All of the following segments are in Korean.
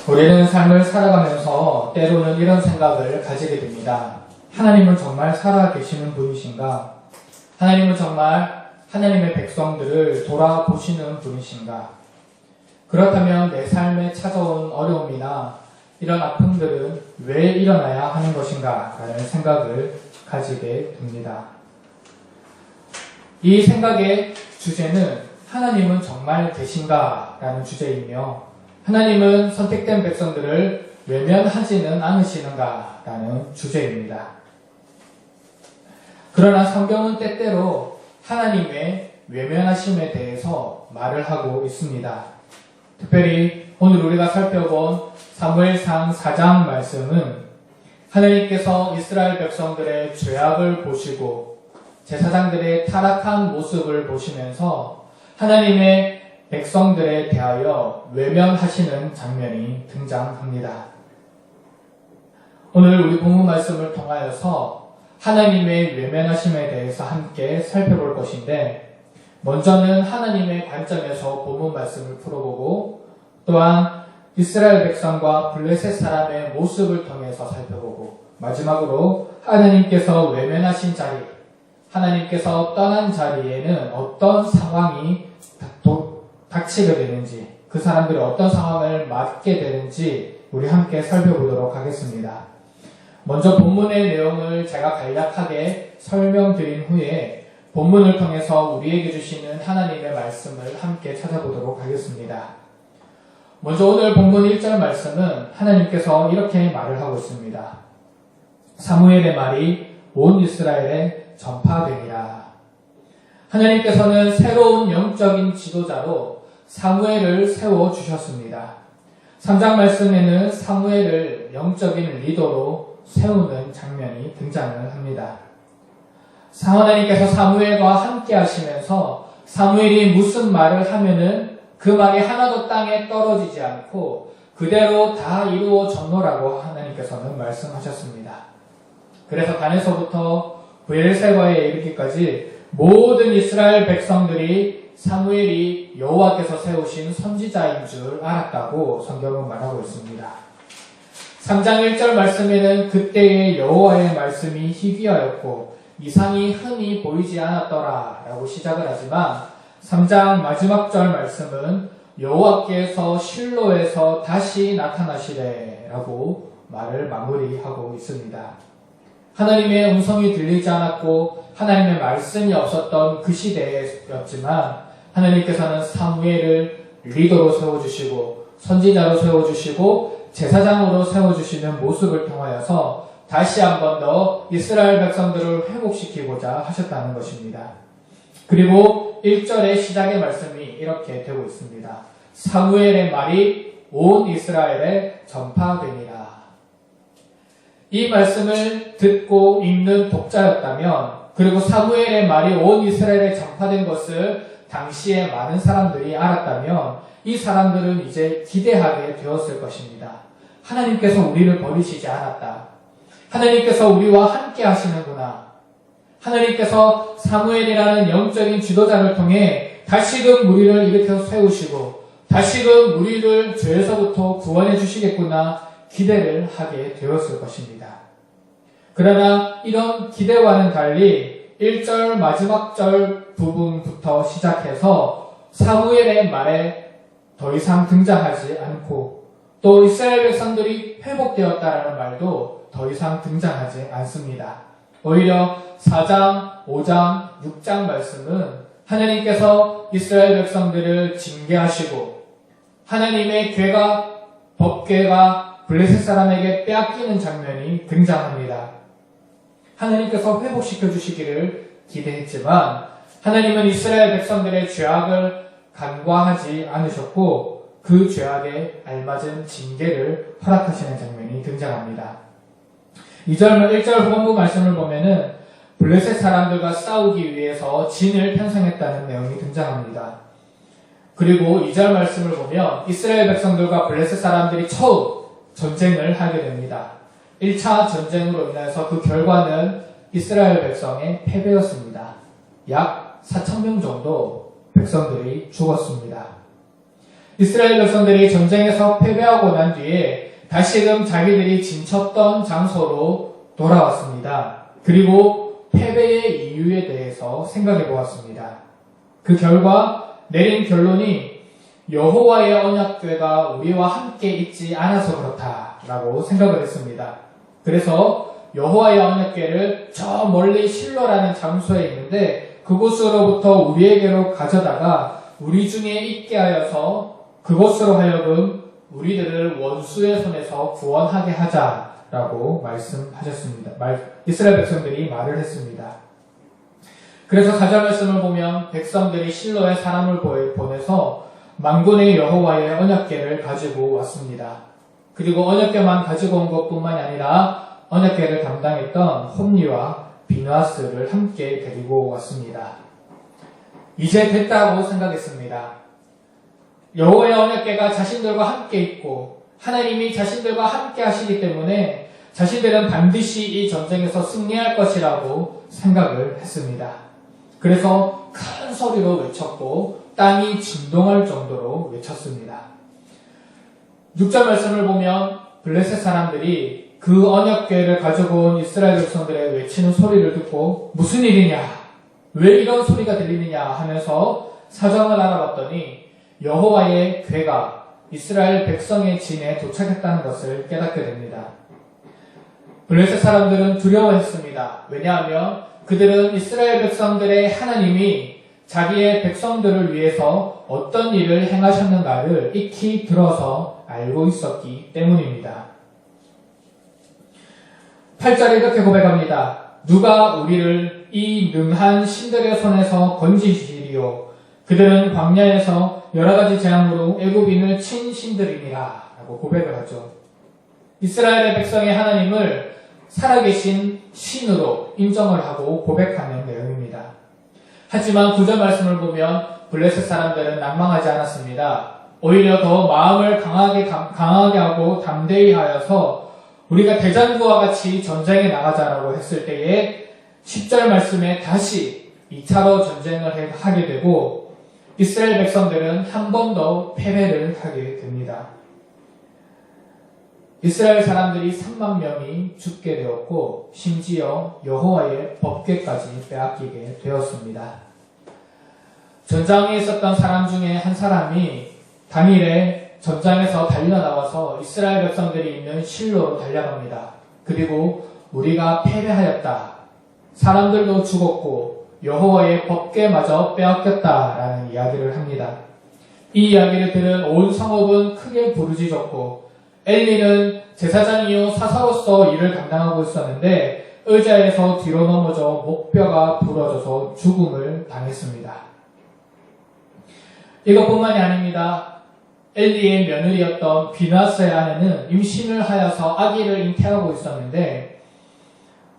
우리는 삶을 살아가면서 때로는 이런 생각을 가지게 됩니다. 하나님은 정말 살아계시는 분이신가? 하나님은 정말 하나님의 백성들을 돌아보시는 분이신가? 그렇다면 내 삶에 찾아온 어려움이나 이런 아픔들은 왜 일어나야 하는 것인가? 라는 생각을 가지게 됩니다. 이 생각의 주제는 하나님은 정말 계신가? 라는 주제이며 하나님은 선택된 백성들을 외면하지는 않으시는가? 라는 주제입니다. 그러나 성경은 때때로 하나님의 외면하심에 대해서 말을 하고 있습니다. 특별히 오늘 우리가 살펴본 사무엘상 4장 말씀은 하나님께서 이스라엘 백성들의 죄악을 보시고 제사장들의 타락한 모습을 보시면서 하나님의 백성들에 대하여 외면하시는 장면이 등장합니다. 오늘 우리 본문 말씀을 통하여서 하나님의 외면하심에 대해서 함께 살펴볼 것인데 먼저는 하나님의 관점에서 본문 말씀을 풀어보고 또한 이스라엘 백성과 블레셋 사람의 모습을 통해서 살펴보고 마지막으로 하나님께서 외면하신 자리, 하나님께서 떠난 자리에는 어떤 상황이 닥치게 되는지 그 사람들이 어떤 상황을 맞게 되는지 우리 함께 살펴보도록 하겠습니다. 먼저 본문의 내용을 제가 간략하게 설명드린 후에 본문을 통해서 우리에게 주시는 하나님의 말씀을 함께 찾아보도록 하겠습니다. 먼저 오늘 본문 1절 말씀은 하나님께서 이렇게 말을 하고 있습니다. 사무엘의 말이 온 이스라엘에 전파되니라. 하나님께서는 새로운 영적인 지도자로 사무엘을 세워주셨습니다. 3장 말씀에는 사무엘을 영적인 리더로 세우는 장면이 등장을 합니다. 하나님께서 사무엘과 함께 하시면서 사무엘이 무슨 말을 하면은 그 말이 하나도 땅에 떨어지지 않고 그대로 다 이루어졌노라고 하나님께서는 말씀하셨습니다. 그래서 단에서부터 브엘세바에 이르기까지 모든 이스라엘 백성들이 사무엘이 여호와께서 세우신 선지자인 줄 알았다고 성경은 말하고 있습니다. 3장 1절 말씀에는 그때의 여호와의 말씀이 희귀하였고 이상이 흔히 보이지 않았더라 라고 시작을 하지만 3장 마지막 절 말씀은 여호와께서 실로에서 다시 나타나시래 라고 말을 마무리하고 있습니다. 하나님의 음성이 들리지 않았고 하나님의 말씀이 없었던 그 시대였지만 하나님께서는 사무엘을 리더로 세워주시고 선지자로 세워주시고 제사장으로 세워주시는 모습을 통하여서 다시 한 번 더 이스라엘 백성들을 회복시키고자 하셨다는 것입니다. 그리고 1절의 시작의 말씀이 이렇게 되고 있습니다. 사무엘의 말이 온 이스라엘에 전파되니라. 이 말씀을 듣고 읽는 독자였다면 그리고 사무엘의 말이 온 이스라엘에 전파된 것을 당시에 많은 사람들이 알았다면 이 사람들은 이제 기대하게 되었을 것입니다. 하나님께서 우리를 버리시지 않았다. 하나님께서 우리와 함께 하시는구나. 하나님께서 사무엘이라는 영적인 지도자를 통해 다시금 우리를 일으켜 세우시고 다시금 우리를 죄에서부터 구원해 주시겠구나 기대를 하게 되었을 것입니다. 그러나 이런 기대와는 달리 1절 마지막 절 부분부터 시작해서 사무엘의 말에 더 이상 등장하지 않고 또 이스라엘 백성들이 회복되었다라는 말도 더 이상 등장하지 않습니다. 오히려 4장, 5장, 6장 말씀은 하나님께서 이스라엘 백성들을 징계하시고 하나님의 괴가, 법궤가 블레셋 사람에게 빼앗기는 장면이 등장합니다. 하나님께서 회복시켜 주시기를 기대했지만 하나님은 이스라엘 백성들의 죄악을 간과하지 않으셨고 그 죄악에 알맞은 징계를 허락하시는 장면이 등장합니다. 1절 후반부 말씀을 보면은 블레셋 사람들과 싸우기 위해서 진을 편성했다는 내용이 등장합니다. 그리고 2절 말씀을 보면 이스라엘 백성들과 블레셋 사람들이 처음 전쟁을 하게 됩니다. 1차 전쟁으로 인해서 그 결과는 이스라엘 백성의 패배였습니다. 약 4,000명 정도 백성들이 죽었습니다. 이스라엘 백성들이 전쟁에서 패배하고 난 뒤에 다시금 자기들이 진쳤던 장소로 돌아왔습니다. 그리고 패배의 이유에 대해서 생각해 보았습니다. 그 결과 내린 결론이 여호와의 언약궤가 우리와 함께 있지 않아서 그렇다라고 생각을 했습니다. 그래서 여호와의 언약궤를 저 멀리 실로라는 장소에 있는데 그곳으로부터 우리에게로 가져다가 우리 중에 있게 하여서 그곳으로 하여금 우리들을 원수의 손에서 구원하게 하자라고 말씀하셨습니다. 이스라엘 백성들이 말을 했습니다. 그래서 4절 말씀을 보면 백성들이 실로에 사람을 보내서 만군의 여호와의 언약궤를 가지고 왔습니다. 그리고 언약궤만 가지고 온 것뿐만이 아니라 언약궤를 담당했던 홈리와 비누아스를 함께 데리고 왔습니다. 이제 됐다고 생각했습니다. 여호와의 언약궤가 자신들과 함께 있고 하나님이 자신들과 함께 하시기 때문에 자신들은 반드시 이 전쟁에서 승리할 것이라고 생각을 했습니다. 그래서 큰 소리로 외쳤고 땅이 진동할 정도로 외쳤습니다. 6절 말씀을 보면 블레셋 사람들이 그 언약궤를 가지고 온 이스라엘 백성들의 외치는 소리를 듣고 무슨 일이냐? 왜 이런 소리가 들리느냐 하면서 사정을 알아봤더니 여호와의 궤가 이스라엘 백성의 진에 도착했다는 것을 깨닫게 됩니다. 블레셋 사람들은 두려워했습니다. 왜냐하면 그들은 이스라엘 백성들의 하나님이 자기의 백성들을 위해서 어떤 일을 행하셨는가를 익히 들어서 알고 있었기 때문입니다. 8절에 이렇게 고백합니다. 누가 우리를 이 능한 신들의 손에서 건지시리요. 그들은 광야에서 여러 가지 재앙으로 애굽인을 친 신들이니라 라고 고백을 하죠. 이스라엘의 백성의 하나님을 살아계신 신으로 인정을 하고 고백하는 내용입니다. 하지만 9절 말씀을 보면 블레셋 사람들은 낭망하지 않았습니다. 오히려 더 마음을 강하게 하고 담대히 하여서 우리가 대장부와 같이 전쟁에 나가자라고 했을 때에 10절 말씀에 다시 2차로 전쟁을 하게 되고 이스라엘 백성들은 한 번 더 패배를 하게 됩니다. 이스라엘 사람들이 3만 명이 죽게 되었고 심지어 여호와의 법궤까지 빼앗기게 되었습니다. 전장에 있었던 사람 중에 한 사람이 당일에 전장에서 달려나와서 이스라엘 백성들이 있는 실로로 달려갑니다. 그리고 우리가 패배하였다. 사람들도 죽었고 여호와의 법궤마저 빼앗겼다라는 이야기를 합니다. 이 이야기를 들은 온 성읍은 크게 부르짖었고 엘리는 제사장이요 사사로서 일을 감당하고 있었는데 의자에서 뒤로 넘어져 목뼈가 부러져서 죽음을 당했습니다. 이것뿐만이 아닙니다. 엘리의 며느리였던 비누아스의 아내는 임신을 하여서 아기를 잉태하고 있었는데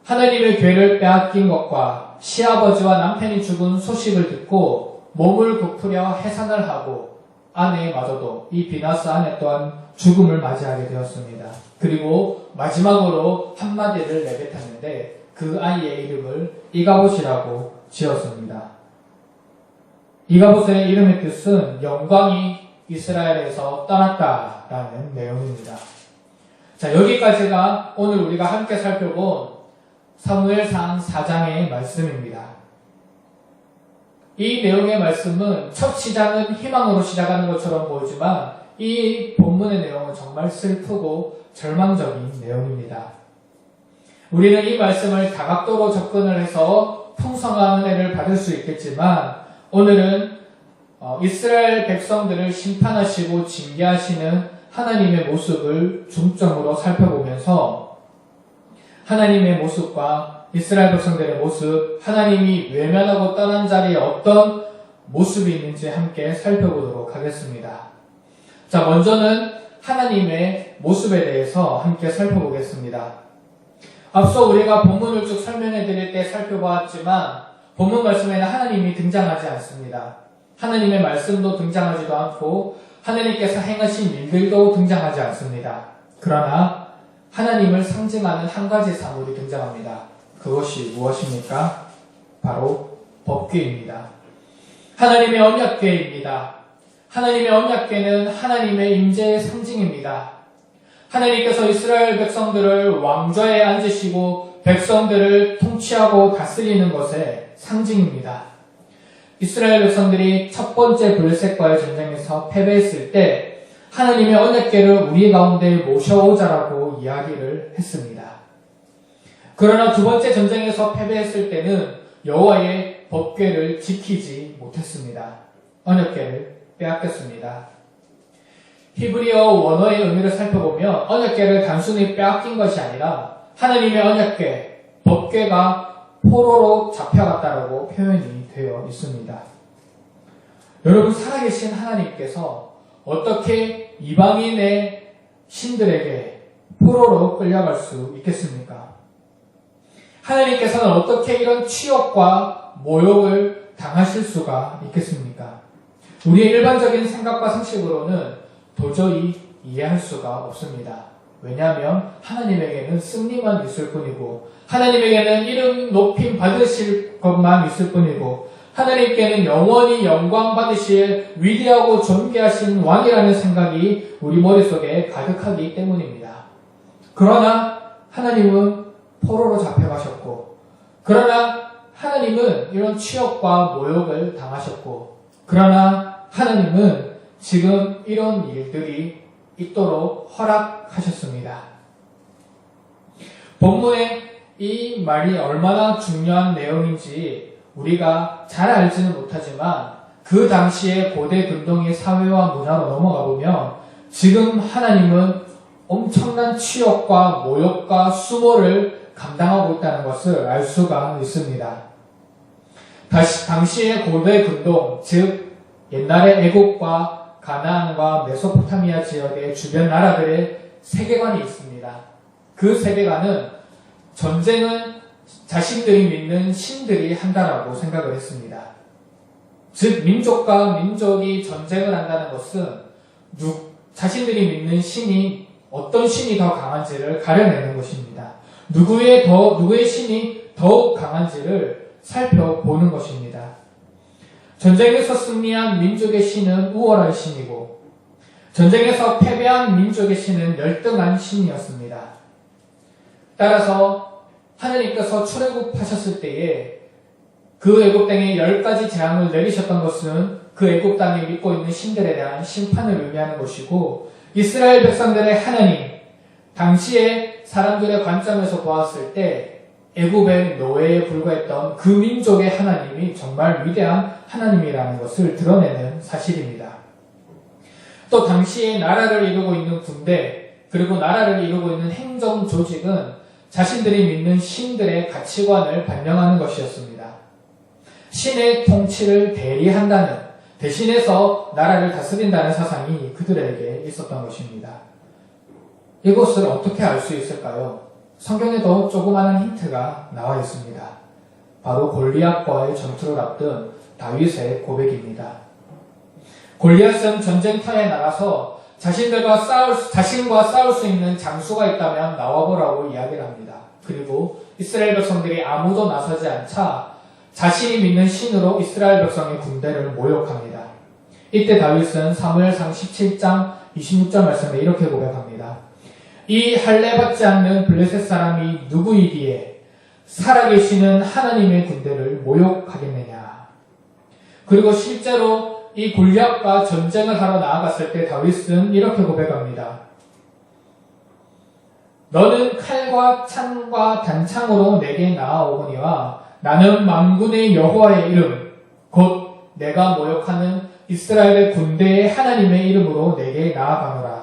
하나님의 궤를 빼앗긴 것과 시아버지와 남편이 죽은 소식을 듣고 몸을 부풀려 해산을 하고 아내마저도 이 비누아스 아내 또한 죽음을 맞이하게 되었습니다. 그리고 마지막으로 한마디를 내뱉었는데 그 아이의 이름을 이가봇이라고 지었습니다. 이가봇의 이름의 뜻은 영광이 이스라엘에서 떠났다라는 내용입니다. 자, 여기까지가 오늘 우리가 함께 살펴본 사무엘상 4장의 말씀입니다. 이 내용의 말씀은 첫 시작은 희망으로 시작하는 것처럼 보이지만 이 본문의 내용은 정말 슬프고 절망적인 내용입니다. 우리는 이 말씀을 다각도로 접근을 해서 풍성한 은혜를 받을 수 있겠지만 오늘은 이스라엘 백성들을 심판하시고 징계하시는 하나님의 모습을 중점으로 살펴보면서 하나님의 모습과 이스라엘 백성들의 모습, 하나님이 외면하고 떠난 자리에 어떤 모습이 있는지 함께 살펴보도록 하겠습니다. 자, 먼저는 하나님의 모습에 대해서 함께 살펴보겠습니다. 앞서 우리가 본문을 쭉 설명해 드릴 때 살펴보았지만 본문 말씀에는 하나님이 등장하지 않습니다. 하나님의 말씀도 등장하지도 않고 하나님께서 행하신 일들도 등장하지 않습니다. 그러나 하나님을 상징하는 한 가지 사물이 등장합니다. 그것이 무엇입니까? 바로 법궤입니다. 하나님의 언약궤입니다. 하나님의 언약궤는 하나님의 임재의 상징입니다. 하나님께서 이스라엘 백성들을 왕좌에 앉으시고 백성들을 통치하고 다스리는 것의 상징입니다. 이스라엘 백성들이 첫 번째 블레셋과의 전쟁에서 패배했을 때 하나님의 언약궤를 우리 가운데 모셔오자라고 이야기를 했습니다. 그러나 두 번째 전쟁에서 패배했을 때는 여호와의 법궤를 지키지 못했습니다. 언약궤를 빼앗겼습니다. 히브리어 원어의 의미를 살펴보면 언약궤를 단순히 빼앗긴 것이 아니라 하나님의 언약궤, 법궤가 포로로 잡혀갔다라고 표현이 되어 있습니다. 여러분, 살아계신 하나님께서 어떻게 이방인의 신들에게 포로로 끌려갈 수 있겠습니까? 하나님께서는 어떻게 이런 치욕과 모욕을 당하실 수가 있겠습니까? 우리의 일반적인 생각과 상식으로는 도저히 이해할 수가 없습니다. 왜냐하면 하나님에게는 승리만 있을 뿐이고 하나님에게는 이름 높임 받으실 것만 있을 뿐이고 하나님께는 영원히 영광 받으실 위대하고 존귀하신 왕이라는 생각이 우리 머릿속에 가득하기 때문입니다. 그러나 하나님은 포로로 잡혀가셨고, 그러나 하나님은 이런 치욕과 모욕을 당하셨고, 그러나 하나님은 지금 이런 일들이 있도록 허락하셨습니다. 본문의 이 말이 얼마나 중요한 내용인지 우리가 잘 알지는 못하지만 그 당시의 고대 근동의 사회와 문화로 넘어가 보면 지금 하나님은 엄청난 치욕과 모욕과 수모를 감당하고 있다는 것을 알 수가 있습니다. 당시의 고대 근동, 즉 옛날의 애국과 가나안과 메소포타미아 지역의 주변 나라들의 세계관이 있습니다. 그 세계관은 전쟁은 자신들이 믿는 신들이 한다라고 생각을 했습니다. 즉 민족과 민족이 전쟁을 한다는 것은 자신들이 믿는 신이 어떤 신이 더 강한지를 가려내는 것입니다. 누구의 신이 더욱 강한지를 살펴보는 것입니다. 전쟁에서 승리한 민족의 신은 우월한 신이고 전쟁에서 패배한 민족의 신은 열등한 신이었습니다. 따라서 하나님께서 출애굽하셨을 때에 그 애굽 땅에 10가지 재앙을 내리셨던 것은 그 애굽 땅에 믿고 있는 신들에 대한 심판을 의미하는 것이고 이스라엘 백성들의 하나님, 당시에 사람들의 관점에서 보았을 때 애굽의 노예에 불과했던 그 민족의 하나님이 정말 위대한 하나님이라는 것을 드러내는 사실입니다. 또 당시에 나라를 이루고 있는 군대, 그리고 나라를 이루고 있는 행정 조직은 자신들이 믿는 신들의 가치관을 반영하는 것이었습니다. 신의 통치를 대리한다는, 대신해서 나라를 다스린다는 사상이 그들에게 있었던 것입니다. 이것을 어떻게 알 수 있을까요? 성경에도 조그마한 힌트가 나와 있습니다. 바로 골리앗과의 전투를 앞둔 다윗의 고백입니다. 골리앗은 전쟁터에 나가서 자신과 싸울 수 있는 장수가 있다면 나와보라고 이야기를 합니다. 그리고 이스라엘 백성들이 아무도 나서지 않자 자신이 믿는 신으로 이스라엘 백성의 군대를 모욕합니다. 이때 다윗은 사무엘상 17장 26절 말씀에 이렇게 고백합니다. 이 할례받지 않는 블레셋 사람이 누구이기에 살아계시는 하나님의 군대를 모욕하겠느냐. 그리고 실제로 이 골리앗과 전쟁을 하러 나아갔을 때 다윗은 이렇게 고백합니다. 너는 칼과 창과 단창으로 내게 나아오거니와 나는 만군의 여호와의 이름 곧 내가 모욕하는 이스라엘의 군대의 하나님의 이름으로 내게 나아가노라.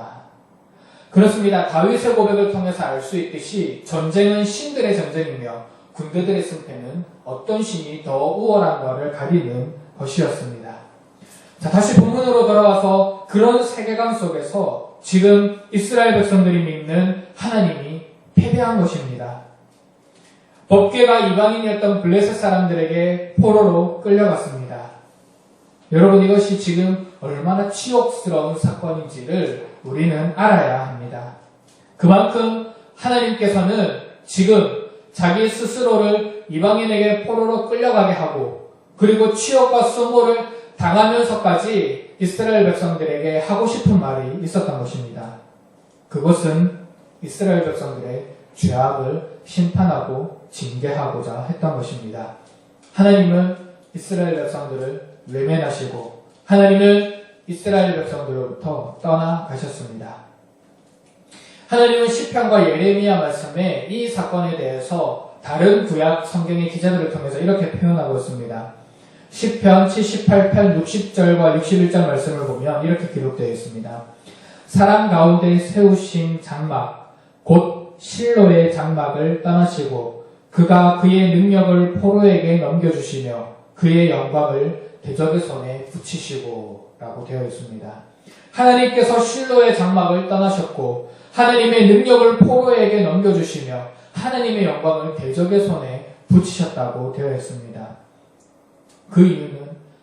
그렇습니다. 다윗의 고백을 통해서 알 수 있듯이 전쟁은 신들의 전쟁이며 군대들의 승패는 어떤 신이 더 우월한가를 가리는 것이었습니다. 자, 다시 본문으로 돌아와서 그런 세계관 속에서 지금 이스라엘 백성들이 믿는 하나님이 패배한 것입니다. 법궤가 이방인이었던 블레셋 사람들에게 포로로 끌려갔습니다. 여러분, 이것이 지금 얼마나 치욕스러운 사건인지를 우리는 알아야 합니다. 그만큼 하나님께서는 지금 자기 스스로를 이방인에게 포로로 끌려가게 하고 그리고 치욕과 수모를 당하면서까지 이스라엘 백성들에게 하고 싶은 말이 있었던 것입니다. 그것은 이스라엘 백성들의 죄악을 심판하고 징계하고자 했던 것입니다. 하나님은 이스라엘 백성들을 외면하시고 하나님은 이스라엘 백성들로부터 떠나가셨습니다. 하나님은 시편과 예레미야 말씀에 이 사건에 대해서 다른 구약 성경의 기자들을 통해서 이렇게 표현하고 있습니다. 시편 78편 60절과 61절 말씀을 보면 이렇게 기록되어 있습니다. 사람 가운데 세우신 장막 곧 실로의 장막을 떠나시고 그가 그의 능력을 포로에게 넘겨주시며 그의 영광을 대적의 손에 붙이시고 라고 되어 있습니다. 하나님께서 실로의 장막을 떠나셨고 하나님의 능력을 포로에게 넘겨주시며 하나님의 영광을 대적의 손에 붙이셨다고 되어 있습니다. 그 이유는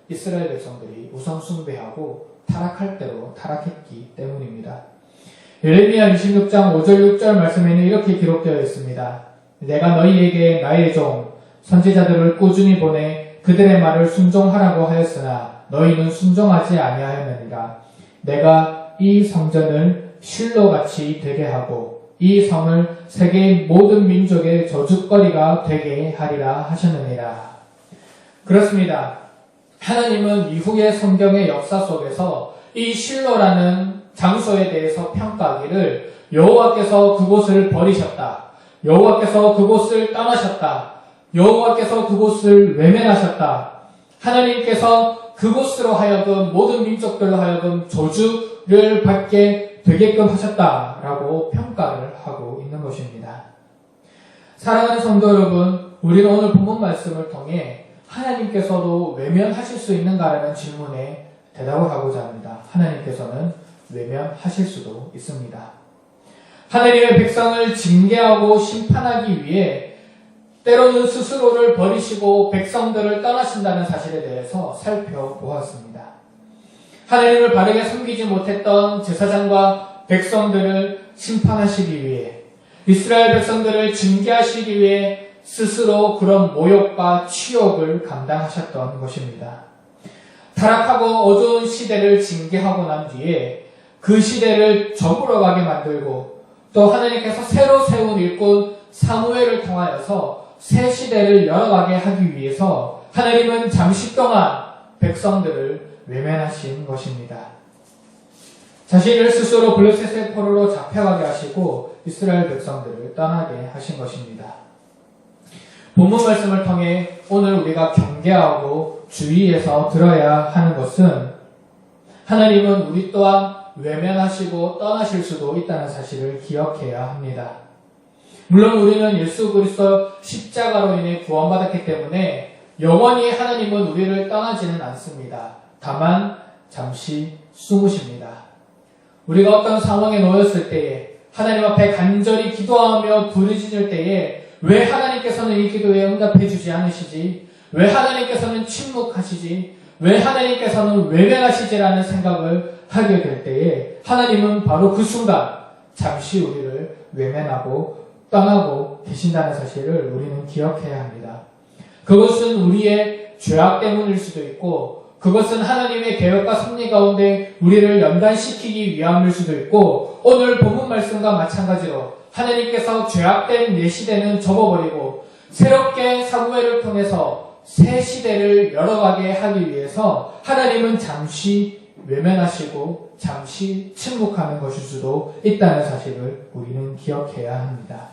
이스라엘 백성들이 우상 숭배하고 타락할 대로 타락했기 때문입니다. 예레미야 26장 5절 6절 말씀에는 이렇게 기록되어 있습니다. 내가 너희에게 나의 종 선지자들을 꾸준히 보내 그들의 말을 순종하라고 하였으나 너희는 순종하지 아니하였느니라. 내가 이 성전을 실로같이 되게 하고 이 성을 세계의 모든 민족의 저주거리가 되게 하리라 하셨느니라. 그렇습니다. 하나님은 이후의 성경의 역사 속에서 이 실로라는 장소에 대해서 평가하기를 여호와께서 그곳을 버리셨다. 여호와께서 그곳을 떠나셨다. 여호와께서 그곳을 외면하셨다. 하나님께서 그곳으로 하여금 모든 민족들로 하여금 저주를 받게 되게끔 하셨다라고 평가를 하고 있는 것입니다. 사랑하는 성도 여러분, 우리는 오늘 본문 말씀을 통해 하나님께서도 외면하실 수 있는가라는 질문에 대답을 하고자 합니다. 하나님께서는 외면하실 수도 있습니다. 하나님의 백성을 징계하고 심판하기 위해 때로는 스스로를 버리시고 백성들을 떠나신다는 사실에 대해서 살펴보았습니다. 하나님을 바르게 섬기지 못했던 제사장과 백성들을 심판하시기 위해 이스라엘 백성들을 징계하시기 위해 스스로 그런 모욕과 치욕을 감당하셨던 것입니다. 타락하고 어두운 시대를 징계하고 난 뒤에 그 시대를 저물어 가게 만들고 또 하나님께서 새로 세운 일꾼 사무엘을 통하여서 새 시대를 열어가게 하기 위해서 하나님은 잠시 동안 백성들을 외면하신 것입니다. 자신을 스스로 블레셋의 포로로 잡혀가게 하시고 이스라엘 백성들을 떠나게 하신 것입니다. 본문 말씀을 통해 오늘 우리가 경계하고 주의해서 들어야 하는 것은 하나님은 우리 또한 외면하시고 떠나실 수도 있다는 사실을 기억해야 합니다. 물론 우리는 예수 그리스도 십자가로 인해 구원받았기 때문에 영원히 하나님은 우리를 떠나지는 않습니다. 다만 잠시 숨으십니다. 우리가 어떤 상황에 놓였을 때에 하나님 앞에 간절히 기도하며 부르짖을 때에 왜 하나님께서는 이 기도에 응답해 주지 않으시지? 왜 하나님께서는 침묵하시지? 왜 하나님께서는 외면하시지라는 생각을 하게 될 때에 하나님은 바로 그 순간 잠시 우리를 외면하고 떠나고 계신다는 사실을 우리는 기억해야 합니다. 그것은 우리의 죄악 때문일 수도 있고 그것은 하나님의 계획과 섭리 가운데 우리를 연단시키기 위함일 수도 있고 오늘 본문 말씀과 마찬가지로 하나님께서 죄악된 내 시대는 접어버리고 새롭게 사무엘을 통해서 새 시대를 열어가게 하기 위해서 하나님은 잠시 외면하시고 잠시 침묵하는 것일 수도 있다는 사실을 우리는 기억해야 합니다.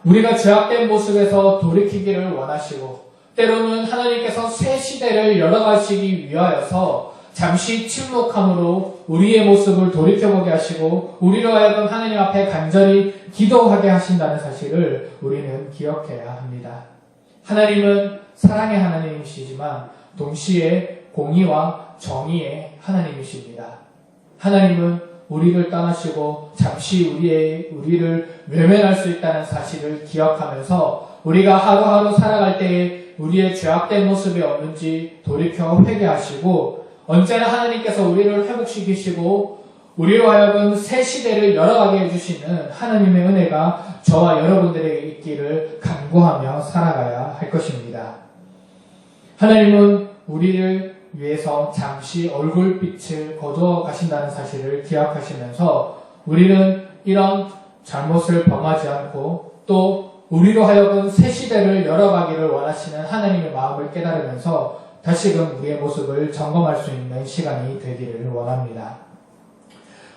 우리가 죄악된 모습에서 돌이키기를 원하시고 때로는 하나님께서 새 시대를 열어가시기 위하여서 잠시 침묵함으로 우리의 모습을 돌이켜보게 하시고 우리로 하여금 하나님 앞에 간절히 기도하게 하신다는 사실을 우리는 기억해야 합니다. 하나님은 사랑의 하나님이시지만 동시에 공의와 정의의 하나님이십니다. 하나님은 우리를 떠나시고 잠시 우리를 외면할 수 있다는 사실을 기억하면서 우리가 하루하루 살아갈 때에 우리의 죄악된 모습이 없는지 돌이켜 회개하시고 언제나 하나님께서 우리를 회복시키시고 우리로 하여금 새 시대를 열어가게 해주시는 하나님의 은혜가 저와 여러분들에게 있기를 간구하며 살아가야 할 것입니다. 하나님은 우리를 위해서 잠시 얼굴빛을 거두어 가신다는 사실을 기억하시면서 우리는 이런 잘못을 범하지 않고 또 우리로 하여금 새 시대를 열어가기를 원하시는 하나님의 마음을 깨달으면서 다시금 우리의 모습을 점검할 수 있는 시간이 되기를 원합니다.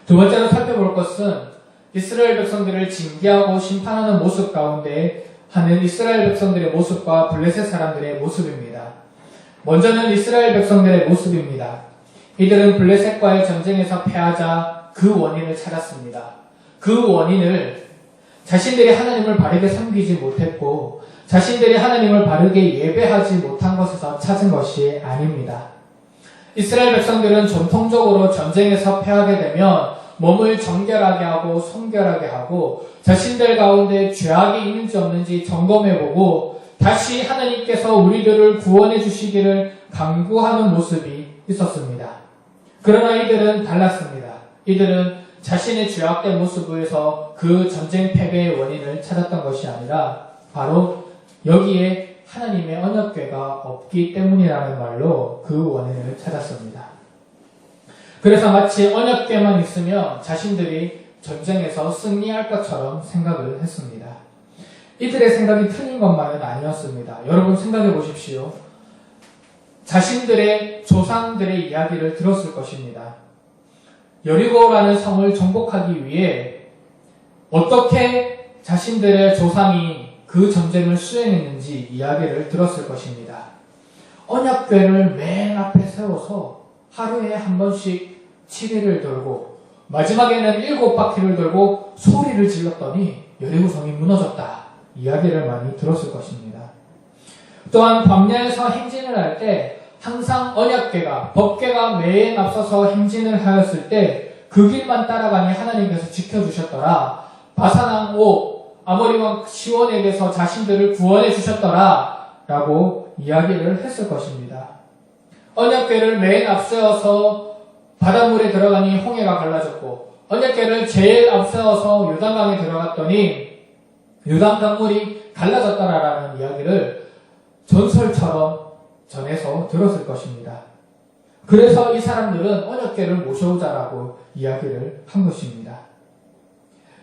두 번째로 살펴볼 것은 이스라엘 백성들을 징계하고 심판하는 모습 가운데 하는 이스라엘 백성들의 모습과 블레셋 사람들의 모습입니다. 먼저는 이스라엘 백성들의 모습입니다. 이들은 블레셋과의 전쟁에서 패하자 그 원인을 찾았습니다. 그 원인을 자신들이 하나님을 바르게 섬기지 못했고 자신들이 하나님을 바르게 예배하지 못한 것에서 찾은 것이 아닙니다. 이스라엘 백성들은 전통적으로 전쟁에서 패하게 되면 몸을 정결하게 하고 성결하게 하고 자신들 가운데 죄악이 있는지 없는지 점검해보고 다시 하나님께서 우리들을 구원해 주시기를 간구하는 모습이 있었습니다. 그러나 이들은 달랐습니다. 이들은 자신의 죄악된 모습에서 그 전쟁 패배의 원인을 찾았던 것이 아니라 바로 여기에 하나님의 언약궤가 없기 때문이라는 말로 그 원인을 찾았습니다. 그래서 마치 언약궤만 있으면 자신들이 전쟁에서 승리할 것처럼 생각을 했습니다. 이들의 생각이 틀린 것만은 아니었습니다. 여러분 생각해 보십시오. 자신들의 조상들의 이야기를 들었을 것입니다. 여리고라는 성을 정복하기 위해 어떻게 자신들의 조상이 그 전쟁을 수행했는지 이야기를 들었을 것입니다. 언약궤를 맨 앞에 세워서 하루에 한 번씩 7일을 돌고 마지막에는 7바퀴를 돌고 소리를 질렀더니 여리고성이 무너졌다. 이야기를 많이 들었을 것입니다. 또한 광야에서 행진을 할 때 항상 언약궤가 법궤가 맨 앞서서 행진을 하였을 때 그 길만 따라가니 하나님께서 지켜주셨더라. 바산왕 옥 아모리 왕 시온에게서 자신들을 구원해 주셨더라 라고 이야기를 했을 것입니다. 언약궤를 맨 앞세워서 바닷물에 들어가니 홍해가 갈라졌고 언약궤를 제일 앞세워서 요단강에 들어갔더니 요단강물이 갈라졌다라는 이야기를 전설처럼 전해서 들었을 것입니다. 그래서 이 사람들은 언약궤를 모셔오자라고 이야기를 한 것입니다.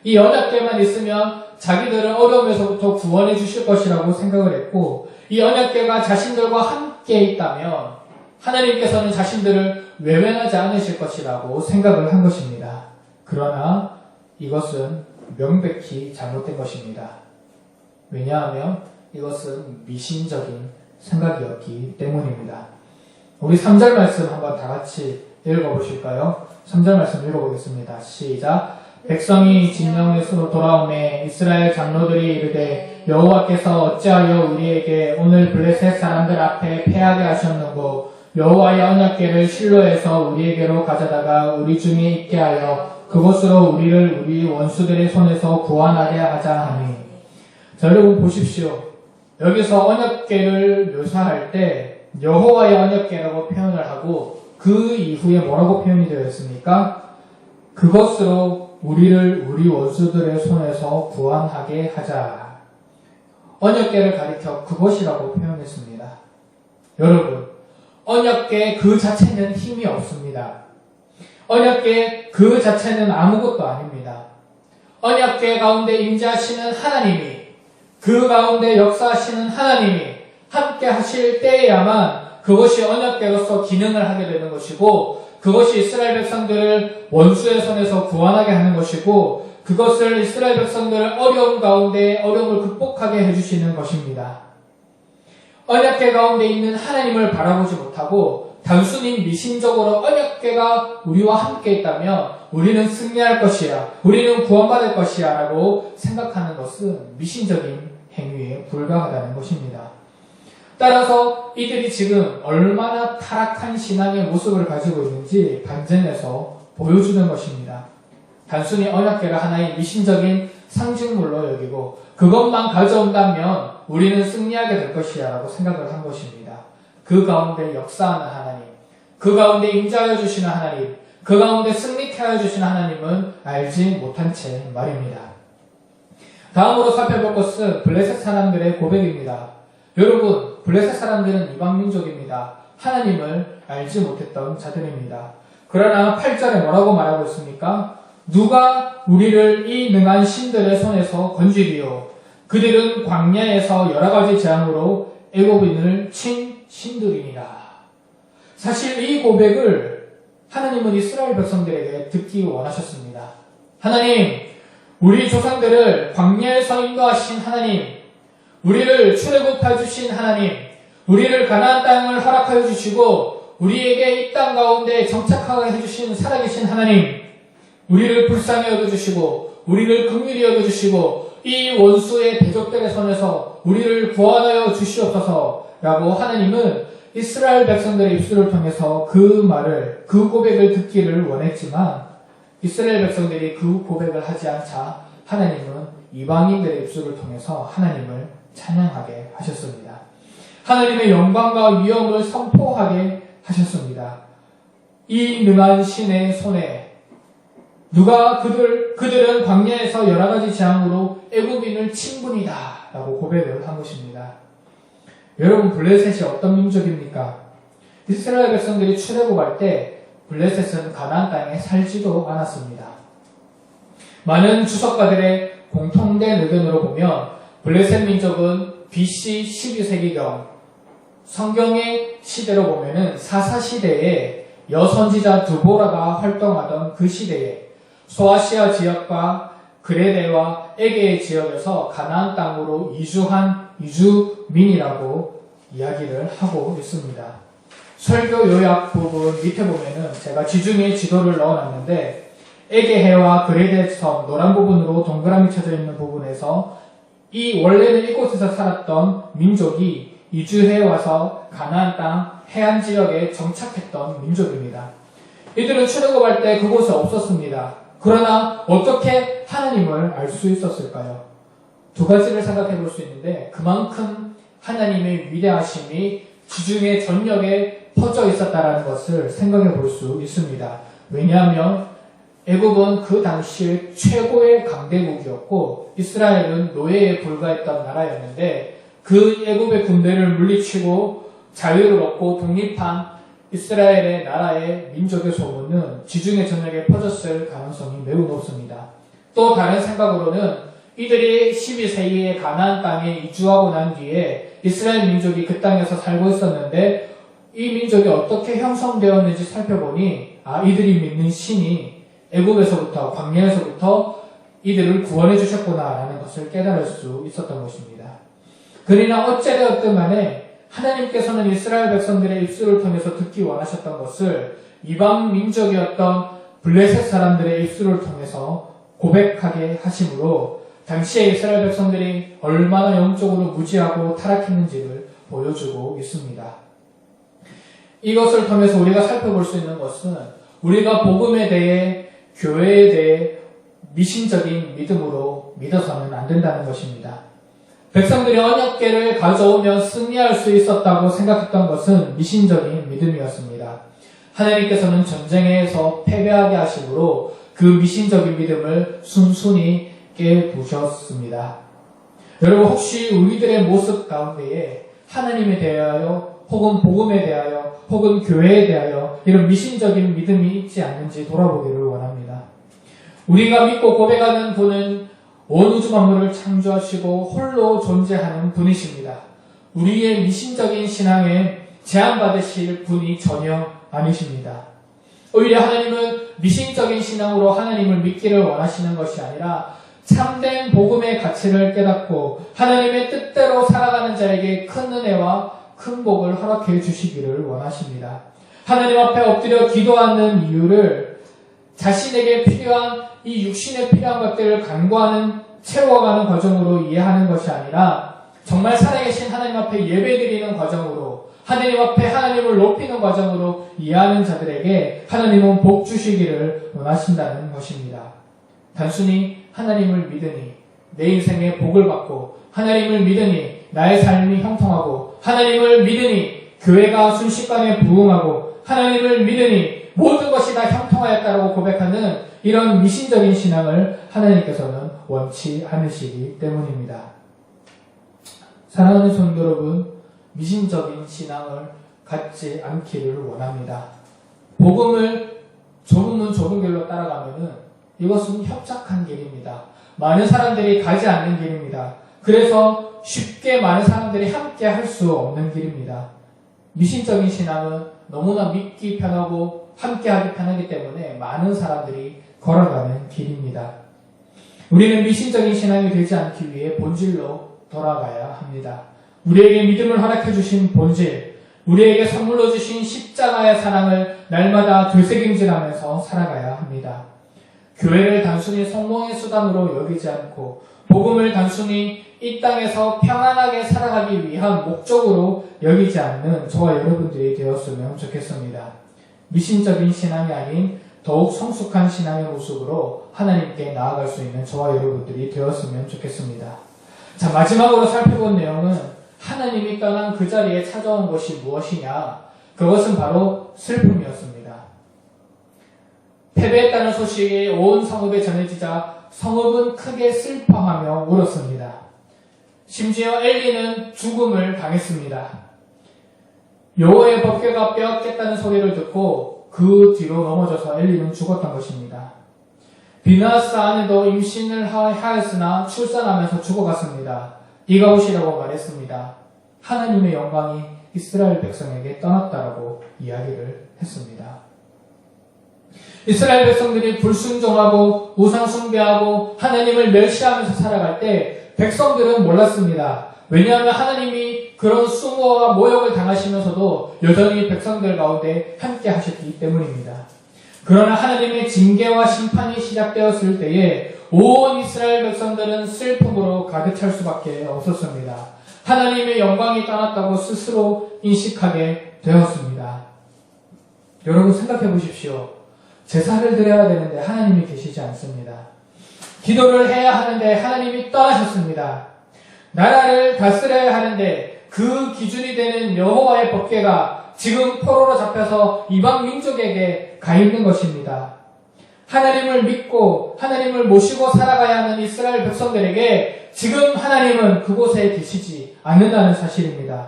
이 언약궤만 있으면 자기들을 어려움에서부터 구원해 주실 것이라고 생각을 했고 이 언약궤가 자신들과 함께 있다면 하나님께서는 자신들을 외면하지 않으실 것이라고 생각을 한 것입니다. 그러나 이것은 명백히 잘못된 것입니다. 왜냐하면 이것은 미신적인 생각이었기 때문입니다. 우리 3절 말씀 한번 다 같이 읽어보실까요? 3절 말씀 읽어보겠습니다. 시작. 백성이 진영에서 돌아오매 이스라엘 장로들이 이르되 여호와께서 어찌하여 우리에게 오늘 블레셋 사람들 앞에 패하게 하셨는고 여호와의 언약궤를 실로에서 우리에게로 가져다가 우리 중에 있게 하여 그곳으로 우리를 우리 원수들의 손에서 구원하게 하자 하니. 자, 여러분 보십시오. 여기서 언약궤를 묘사할 때 여호와의 언약궤라고 표현을 하고 그 이후에 뭐라고 표현이 되어 있습니까? 그것으로 우리를 우리 원수들의 손에서 구원하게 하자. 언약궤를 가리켜 그것이라고 표현했습니다. 여러분, 언약궤 그 자체는 힘이 없습니다. 언약궤 그 자체는 아무것도 아닙니다. 언약궤 가운데 임재하시는 하나님이 그 가운데 역사하시는 하나님이 함께 하실 때에야만 그것이 언약궤로서 기능을 하게 되는 것이고 그것이 이스라엘 백성들을 원수의 손에서 구원하게 하는 것이고 그것을 이스라엘 백성들을 어려움 가운데 어려움을 극복하게 해주시는 것입니다. 언약궤 가운데 있는 하나님을 바라보지 못하고 단순히 미신적으로 언약궤가 우리와 함께 있다면 우리는 승리할 것이야, 우리는 구원받을 것이야 라고 생각하는 것은 미신적인 행위에 불과하다는 것입니다. 따라서 이들이 지금 얼마나 타락한 신앙의 모습을 가지고 있는지 반증해서 보여주는 것입니다. 단순히 언약궤를 하나의 미신적인 상징물로 여기고 그것만 가져온다면 우리는 승리하게 될 것이야 라고 생각을 한 것입니다. 그 가운데 역사하는 하나님, 그 가운데 임재하여 주시는 하나님, 그 가운데 승리케 하여 주시는 하나님은 알지 못한 채 말입니다. 다음으로 살펴볼 것은 블레셋 사람들의 고백입니다. 여러분, 블레셋 사람들은 이방민족입니다. 하나님을 알지 못했던 자들입니다. 그러나 8절에 뭐라고 말하고 있습니까? 누가 우리를 이 능한 신들의 손에서 건지리요? 그들은 광야에서 여러 가지 재앙으로 애굽인을 친 신들이니라. 사실 이 고백을 하나님은 이스라엘 백성들에게 듣기 원하셨습니다. 하나님, 우리 조상들을 광야에서 인도하신 하나님, 우리를 출애굽해 주신 하나님, 우리를 가나안 땅을 허락하여 주시고 우리에게 이 땅 가운데 정착하게 해주신 살아계신 하나님, 우리를 불쌍히 여겨주시고 우리를 긍휼히 여겨주시고 이 원수의 대적들의 손에서 우리를 구원하여 주시옵소서라고 하나님은 이스라엘 백성들의 입술을 통해서 그 고백을 듣기를 원했지만 이스라엘 백성들이 그 고백을 하지 않자 하나님은 이방인들의 입술을 통해서 하나님을 찬양하게 하셨습니다. 하나님의 영광과 위엄을 선포하게 하셨습니다. 이 능한 신의 손에 누가 그들은 광야에서 여러 가지 재앙으로 애굽인을 친 분이다 라고 고백을 한 것입니다. 여러분, 블레셋이 어떤 민족입니까? 이스라엘 백성들이 출애굽할 때 블레셋은 가나안 땅에 살지도 않았습니다. 많은 주석가들의 공통된 의견으로 보면 블레셋 민족은 BC 12세기경 성경의 시대로 보면은 사사시대에 여선지자 드보라가 활동하던 그 시대에 소아시아 지역과 그레데와 에게의 지역에서 가나안 땅으로 이주한 이주민이라고 이야기를 하고 있습니다. 설교 요약 부분 밑에 보면은 제가 지중해 지도를 넣어놨는데 에게해와 그레데 섬 노란 부분으로 동그라미 쳐져 있는 부분에서 원래는 이곳에서 살았던 민족이 이주해 와서 가나안 땅 해안 지역에 정착했던 민족입니다. 이들은 출애굽할 때 그곳에 없었습니다. 그러나 어떻게 하나님을 알 수 있었을까요? 두 가지를 생각해 볼 수 있는데 그만큼 하나님의 위대하심이 지중해 전역에 퍼져 있었다는 것을 생각해 볼 수 있습니다. 왜냐하면 애굽은 그 당시에 최고의 강대국이었고 이스라엘은 노예에 불과했던 나라였는데 그 애굽의 군대를 물리치고 자유를 얻고 독립한 이스라엘의 나라의 민족의 소문은 지중해 전역에 퍼졌을 가능성이 매우 높습니다. 또 다른 생각으로는 이들이 12세기에 가나안 땅에 이주하고 난 뒤에 이스라엘 민족이 그 땅에서 살고 있었는데 이 민족이 어떻게 형성되었는지 살펴보니 이들이 믿는 신이 애굽에서부터 광야에서부터 이들을 구원해 주셨구나라는 것을 깨달을 수 있었던 것입니다. 그러나 어찌되었든 간에 하나님께서는 이스라엘 백성들의 입술을 통해서 듣기 원하셨던 것을 이방 민족이었던 블레셋 사람들의 입술을 통해서 고백하게 하심으로 당시에 이스라엘 백성들이 얼마나 영적으로 무지하고 타락했는지를 보여주고 있습니다. 이것을 통해서 우리가 살펴볼 수 있는 것은 우리가 복음에 대해 교회에 대해 미신적인 믿음으로 믿어서는 안 된다는 것입니다. 백성들이 언약궤를 가져오면 승리할 수 있었다고 생각했던 것은 미신적인 믿음이었습니다. 하나님께서는 전쟁에서 패배하게 하심으로 그 미신적인 믿음을 순순히 깨부셨습니다. 여러분, 혹시 우리들의 모습 가운데에 하나님에 대하여 혹은 복음에 대하여 혹은 교회에 대하여 이런 미신적인 믿음이 있지 않는지 돌아보기를 원합니다. 우리가 믿고 고백하는 분은 온 우주 만물을 창조하시고 홀로 존재하는 분이십니다. 우리의 미신적인 신앙에 제한받으실 분이 전혀 아니십니다. 오히려 하나님은 미신적인 신앙으로 하나님을 믿기를 원하시는 것이 아니라 참된 복음의 가치를 깨닫고 하나님의 뜻대로 살아가는 자에게 큰 은혜와 큰 복을 허락해 주시기를 원하십니다. 하나님 앞에 엎드려 기도하는 이유를 자신에게 필요한 이 육신에 필요한 것들을 간구하는 채워가는 과정으로 이해하는 것이 아니라 정말 살아계신 하나님 앞에 예배드리는 과정으로 하나님 앞에 하나님을 높이는 과정으로 이해하는 자들에게 하나님은 복 주시기를 원하신다는 것입니다. 단순히 하나님을 믿으니 내 인생에 복을 받고 하나님을 믿으니 나의 삶이 형통하고 하나님을 믿으니 교회가 순식간에 부흥하고 하나님을 믿으니 모든 것이 다 형통하였다라고 고백하는 이런 미신적인 신앙을 하나님께서는 원치 않으시기 때문입니다. 사랑하는 성도 여러분, 미신적인 신앙을 갖지 않기를 원합니다. 복음을 좁은 문 좁은 길로 따라가면은 이것은 협착한 길입니다. 많은 사람들이 가지 않는 길입니다. 그래서 쉽게 많은 사람들이 함께 할 수 없는 길입니다. 미신적인 신앙은 너무나 믿기 편하고 함께 하기 편하기 때문에 많은 사람들이 걸어가는 길입니다. 우리는 미신적인 신앙이 되지 않기 위해 본질로 돌아가야 합니다. 우리에게 믿음을 허락해 주신 본질, 우리에게 선물로 주신 십자가의 사랑을 날마다 되새김질하면서 살아가야 합니다. 교회를 단순히 성공의 수단으로 여기지 않고 복음을 단순히 이 땅에서 평안하게 살아가기 위한 목적으로 여기지 않는 저와 여러분들이 되었으면 좋겠습니다. 미신적인 신앙이 아닌 더욱 성숙한 신앙의 모습으로 하나님께 나아갈 수 있는 저와 여러분들이 되었으면 좋겠습니다. 자, 마지막으로 살펴본 내용은 하나님이 떠난 그 자리에 찾아온 것이 무엇이냐? 그것은 바로 슬픔이었습니다. 패배했다는 소식이 온 성읍에 전해지자 성읍은 크게 슬퍼하며 울었습니다. 심지어 엘리는 죽음을 당했습니다. 여호와의 법궤가 빼앗겼다는 소리를 듣고 그 뒤로 넘어져서 엘리는 죽었던 것입니다. 비나스 아내도 임신을 하였으나 출산하면서 죽어갔습니다. 이가 오시라고 말했습니다. 하나님의 영광이 이스라엘 백성에게 떠났다라고 이야기를 했습니다. 이스라엘 백성들이 불순종하고 우상 숭배하고 하나님을 멸시하면서 살아갈 때 백성들은 몰랐습니다. 왜냐하면 하나님이 그런 수모와 모욕을 당하시면서도 여전히 백성들 가운데 함께 하셨기 때문입니다. 그러나 하나님의 징계와 심판이 시작되었을 때에 온 이스라엘 백성들은 슬픔으로 가득 찰 수밖에 없었습니다. 하나님의 영광이 떠났다고 스스로 인식하게 되었습니다. 여러분 생각해 보십시오. 제사를 드려야 되는데 하나님이 계시지 않습니다. 기도를 해야 하는데 하나님이 떠나셨습니다. 나라를 다스려야 하는데 그 기준이 되는 여호와의 법궤가 지금 포로로 잡혀서 이방 민족에게 가 있는 것입니다. 하나님을 믿고 하나님을 모시고 살아가야 하는 이스라엘 백성들에게 지금 하나님은 그곳에 계시지 않는다는 사실입니다.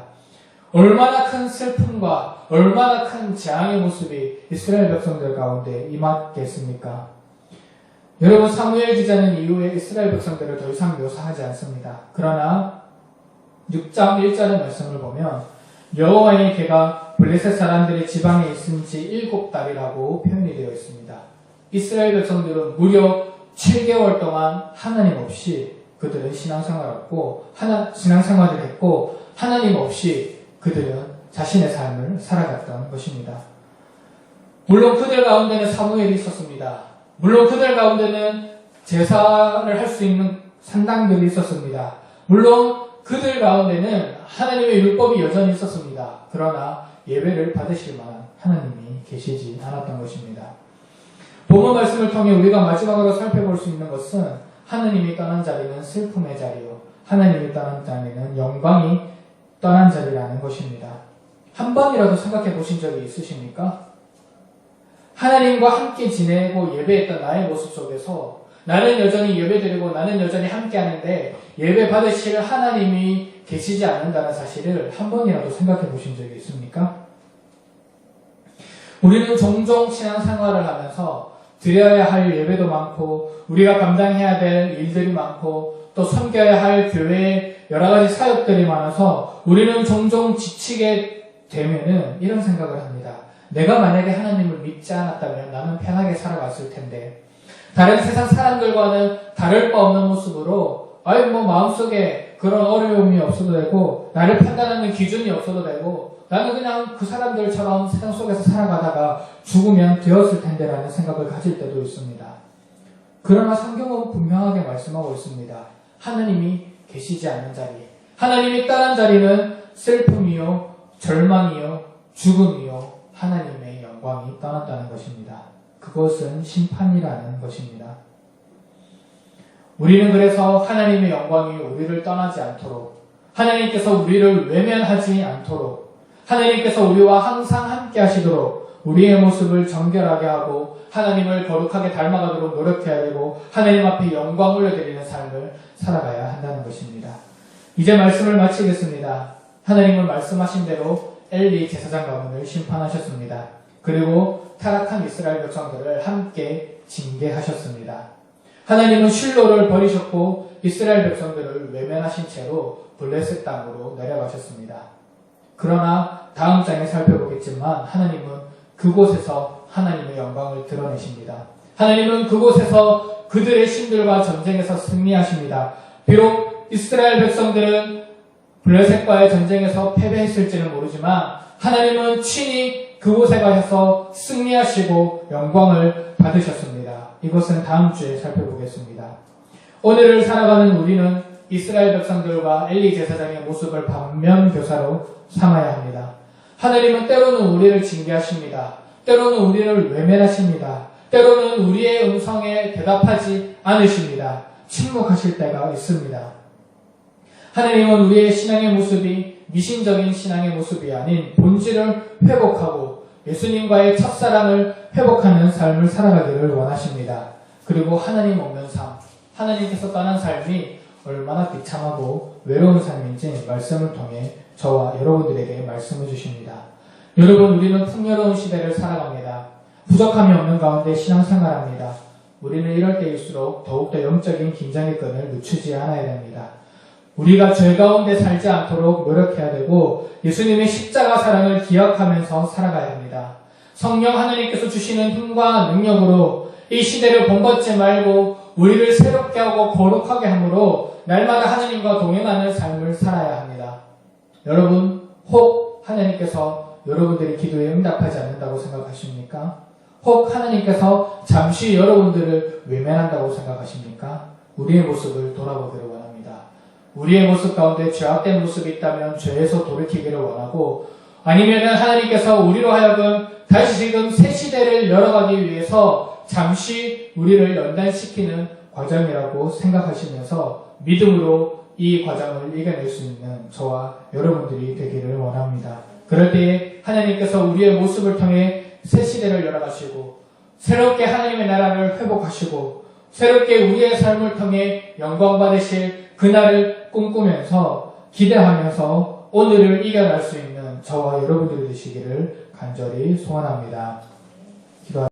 얼마나 큰 슬픔과 얼마나 큰 재앙의 모습이 이스라엘 백성들 가운데 임하겠습니까? 여러분, 사무엘 기자는 이후에 이스라엘 백성들을 더 이상 묘사하지 않습니다. 그러나 6장 1절의 말씀을 보면 여호와의 궤가 블레셋 사람들의 지방에 있은 지 7달이라고 표현이 되어 있습니다. 이스라엘 백성들은 무려 7개월 동안 하나님 없이 그들은 신앙생활을 했고 하나님 없이 그들은 자신의 삶을 살아갔던 것입니다. 물론 그들 가운데는 사무엘이 있었습니다. 물론 그들 가운데는 제사를 할 수 있는 산당들이 있었습니다. 물론 그들 가운데는 하나님의 율법이 여전히 있었습니다. 그러나 예배를 받으실 만한 하나님이 계시지 않았던 것입니다. 본문 말씀을 통해 우리가 마지막으로 살펴볼 수 있는 것은 하나님이 떠난 자리는 슬픔의 자리요, 하나님이 떠난 자리는 영광이 떠난 자리라는 것입니다. 한 번이라도 생각해 보신 적이 있으십니까? 하나님과 함께 지내고 예배했던 나의 모습 속에서 나는 여전히 예배드리고 나는 여전히 함께 하는데 예배 받으실 하나님이 계시지 않는다는 사실을 한 번이라도 생각해 보신 적이 있습니까? 우리는 종종 신앙생활을 하면서 드려야 할 예배도 많고 우리가 감당해야 될 일들이 많고 또 섬겨야 할 교회에 여러 가지 사역들이 많아서 우리는 종종 지치게 되면은 이런 생각을 합니다. 내가 만약에 하나님을 믿지 않았다면 나는 편하게 살아갔을 텐데 다른 세상 사람들과는 다를 바 없는 모습으로 마음속에 그런 어려움이 없어도 되고 나를 판단하는 기준이 없어도 되고 나는 그냥 그 사람들처럼 세상 속에서 살아가다가 죽으면 되었을 텐데라는 생각을 가질 때도 있습니다. 그러나 성경은 분명하게 말씀하고 있습니다. 하나님이 계시지 않는 자리, 하나님이 떠난 자리는 슬픔이요, 절망이요, 죽음이요, 하나님의 영광이 떠났다는 것입니다. 그것은 심판이라는 것입니다. 우리는 그래서 하나님의 영광이 우리를 떠나지 않도록, 하나님께서 우리를 외면하지 않도록, 하나님께서 우리와 항상 함께 하시도록 우리의 모습을 정결하게 하고 하나님을 거룩하게 닮아가도록 노력해야 되고 하나님 앞에 영광 올려드리는 삶을 살아가야 한다는 것입니다. 이제 말씀을 마치겠습니다. 하나님은 말씀하신 대로 엘리 제사장 가문을 심판하셨습니다. 그리고 타락한 이스라엘 백성들을 함께 징계하셨습니다. 하나님은 실로를 버리셨고 이스라엘 백성들을 외면하신 채로 블레셋 땅으로 내려가셨습니다. 그러나 다음 장에 살펴보겠지만 하나님은 그곳에서 하나님의 영광을 드러내십니다. 하나님은 그곳에서 그들의 신들과 전쟁에서 승리하십니다. 비록 이스라엘 백성들은 블레셋과의 전쟁에서 패배했을지는 모르지만 하나님은 친히 그곳에 가셔서 승리하시고 영광을 받으셨습니다. 이것은 다음 주에 살펴보겠습니다. 오늘을 살아가는 우리는 이스라엘 백성들과 엘리 제사장의 모습을 반면교사로 삼아야 합니다. 하나님은 때로는 우리를 징계하십니다. 때로는 우리를 외면하십니다. 때로는 우리의 음성에 대답하지 않으십니다. 침묵하실 때가 있습니다. 하나님은 우리의 신앙의 모습이 미신적인 신앙의 모습이 아닌 본질을 회복하고 예수님과의 첫사랑을 회복하는 삶을 살아가기를 원하십니다. 그리고 하나님 없는 삶, 하나님께서 떠난 삶이 얼마나 비참하고 외로운 삶인지 말씀을 통해 저와 여러분들에게 말씀해 주십니다. 여러분, 우리는 풍요로운 시대를 살아갑니다. 부족함이 없는 가운데 신앙생활합니다. 우리는 이럴 때일수록 더욱더 영적인 긴장의 끈을 늦추지 않아야 됩니다. 우리가 죄 가운데 살지 않도록 노력해야 되고 예수님의 십자가 사랑을 기억하면서 살아가야 합니다. 성령 하나님께서 주시는 힘과 능력으로 이 시대를 본받지 말고 우리를 새롭게 하고 거룩하게 함으로 날마다 하나님과 동행하는 삶을 살아야 합니다. 여러분, 혹 하나님께서 여러분들의 기도에 응답하지 않는다고 생각하십니까? 혹 하나님께서 잠시 여러분들을 외면한다고 생각하십니까? 우리의 모습을 돌아보기를 원합니다. 우리의 모습 가운데 죄악된 모습이 있다면 죄에서 돌이키기를 원하고 아니면 하나님께서 우리로 하여금 다시금 새 시대를 열어가기 위해서 잠시 우리를 연단시키는 과정이라고 생각하시면서 믿음으로 이 과정을 이겨낼 수 있는 저와 여러분들이 되기를 원합니다. 그럴 때에 하나님께서 우리의 모습을 통해 새 시대를 열어가시고 새롭게 하나님의 나라를 회복하시고 새롭게 우리의 삶을 통해 영광 받으실 그날을 꿈꾸면서 기대하면서 오늘을 이겨낼 수 있는 저와 여러분들이 되시기를 간절히 소원합니다. 기도합니다.